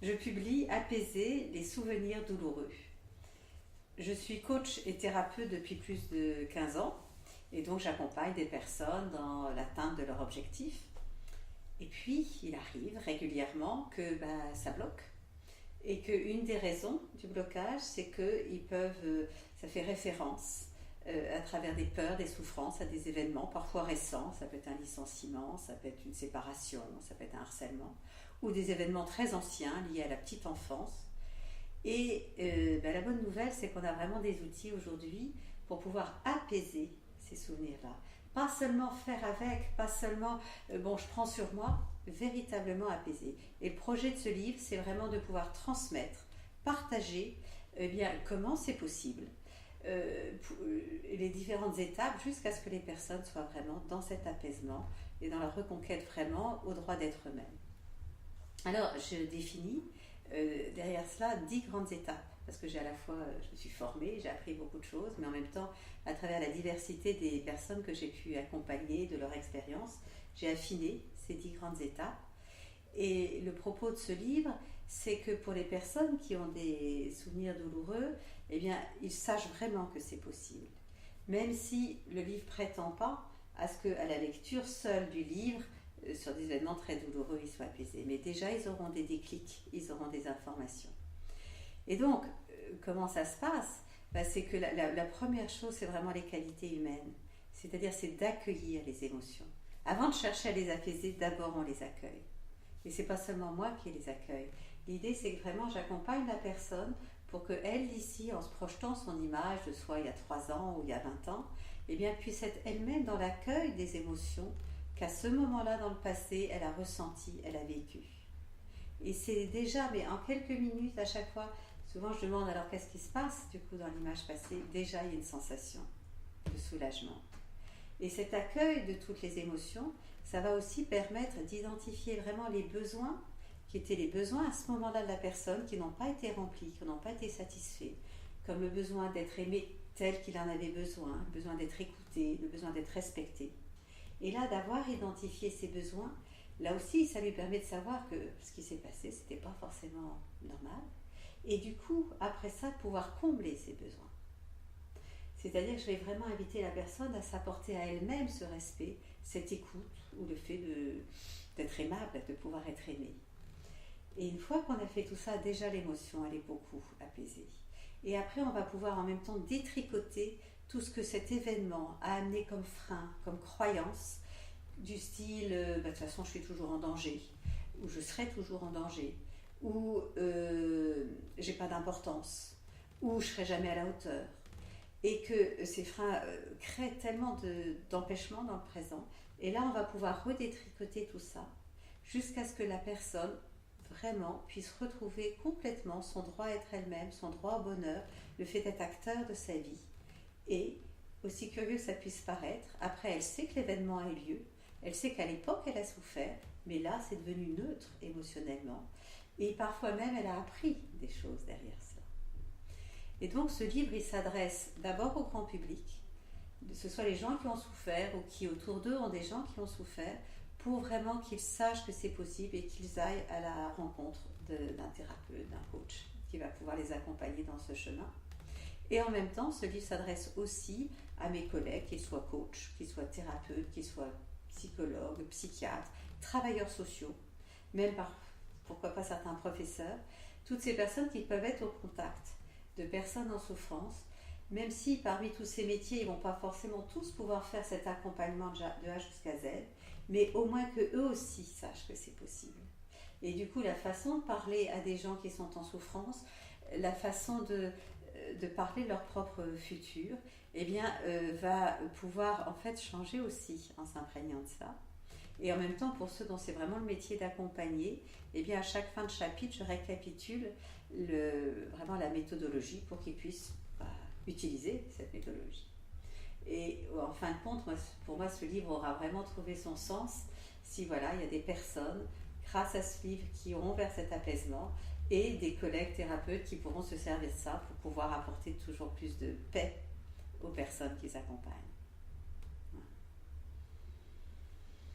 je publie Apaiser les souvenirs douloureux. Je suis coach et thérapeute depuis plus de 15 ans et donc j'accompagne des personnes dans l'atteinte de leur objectif. Et puis, il arrive régulièrement que ça bloque. Et qu'une des raisons du blocage, c'est que ça fait référence à travers des peurs, des souffrances, à des événements parfois récents. Ça peut être un licenciement, ça peut être une séparation, ça peut être un harcèlement, ou des événements très anciens liés à la petite enfance. Et la bonne nouvelle, c'est qu'on a vraiment des outils aujourd'hui pour pouvoir apaiser ces souvenirs-là. Pas seulement faire avec, pas seulement je prends sur moi, véritablement apaiser. Et le projet de ce livre, c'est vraiment de pouvoir transmettre, partager comment c'est possible, les différentes étapes jusqu'à ce que les personnes soient vraiment dans cet apaisement et dans la reconquête vraiment au droit d'être eux-mêmes. Alors, je définis derrière cela 10 grandes étapes. Parce que je me suis formée, j'ai appris beaucoup de choses, mais en même temps, à travers la diversité des personnes que j'ai pu accompagner, de leur expérience, j'ai affiné ces 10 grandes étapes. Et le propos de ce livre, c'est que pour les personnes qui ont des souvenirs douloureux, ils sachent vraiment que c'est possible. Même si le livre prétend pas à ce qu'à la lecture seule du livre, sur des événements très douloureux, ils soient apaisés. Mais déjà, ils auront des déclics, ils auront des informations. Et donc, comment ça se passe ? C'est que la première chose, c'est vraiment les qualités humaines. C'est-à-dire, c'est d'accueillir les émotions. Avant de chercher à les apaiser, d'abord on les accueille. Et c'est pas seulement moi qui les accueille. L'idée, c'est que vraiment, j'accompagne la personne pour qu'elle, ici, en se projetant son image de soi il y a 3 ans ou il y a 20 ans, puisse être elle-même dans l'accueil des émotions qu'à ce moment-là, dans le passé, elle a ressenti, elle a vécu. Et c'est déjà, mais en quelques minutes à chaque fois, souvent je demande alors qu'est-ce qui se passe du coup dans l'image passée. Déjà il y a une sensation de soulagement. Et cet accueil de toutes les émotions, ça va aussi permettre d'identifier vraiment les besoins qui étaient les besoins à ce moment-là de la personne qui n'ont pas été remplis, qui n'ont pas été satisfaits, comme le besoin d'être aimé tel qu'il en avait besoin, le besoin d'être écouté, le besoin d'être respecté. Et là, d'avoir identifié ces besoins, là aussi, ça lui permet de savoir que ce qui s'est passé, c'était pas forcément normal. Et du coup, après ça, de pouvoir combler ses besoins. C'est-à-dire que je vais vraiment inviter la personne à s'apporter à elle-même ce respect, cette écoute, ou le fait d'être aimable, de pouvoir être aimé. Et une fois qu'on a fait tout ça, déjà l'émotion, elle est beaucoup apaisée. Et après, on va pouvoir en même temps détricoter tout ce que cet événement a amené comme frein, comme croyance, du style de toute façon je suis toujours en danger, ou je serai toujours en danger, ou j'ai pas d'importance, ou je serai jamais à la hauteur. Et que ces freins créent tellement d'empêchements dans le présent. Et là, on va pouvoir redétricoter tout ça jusqu'à ce que la personne vraiment puisse retrouver complètement son droit à être elle-même, son droit au bonheur, le fait d'être acteur de sa vie. Et aussi curieux que ça puisse paraître, après elle sait que l'événement a eu lieu, elle sait qu'à l'époque elle a souffert, mais là c'est devenu neutre émotionnellement. Et parfois même elle a appris des choses derrière cela. Et donc ce livre il s'adresse d'abord au grand public, que ce soit les gens qui ont souffert ou qui autour d'eux ont des gens qui ont souffert, pour vraiment qu'ils sachent que c'est possible et qu'ils aillent à la rencontre d'un thérapeute, d'un coach qui va pouvoir les accompagner dans ce chemin. Et en même temps, ce livre s'adresse aussi à mes collègues, qu'ils soient coachs, qu'ils soient thérapeutes, qu'ils soient psychologues, psychiatres, travailleurs sociaux, même pourquoi pas certains professeurs, toutes ces personnes qui peuvent être au contact de personnes en souffrance, même si parmi tous ces métiers, ils ne vont pas forcément tous pouvoir faire cet accompagnement de A jusqu'à Z, mais au moins qu'eux aussi sachent que c'est possible. Et du coup, la façon de parler à des gens qui sont en souffrance, la façon de parler de leur propre futur, va pouvoir en fait changer aussi en s'imprégnant de ça. Et en même temps, pour ceux dont c'est vraiment le métier d'accompagner, à chaque fin de chapitre, je récapitule vraiment la méthodologie pour qu'ils puissent utiliser cette méthodologie. Et en fin de compte, pour moi, ce livre aura vraiment trouvé son sens si il y a des personnes, grâce à ce livre, qui auront vers cet apaisement et des collègues thérapeutes qui pourront se servir de ça pour pouvoir apporter toujours plus de paix aux personnes qu'ils accompagnent.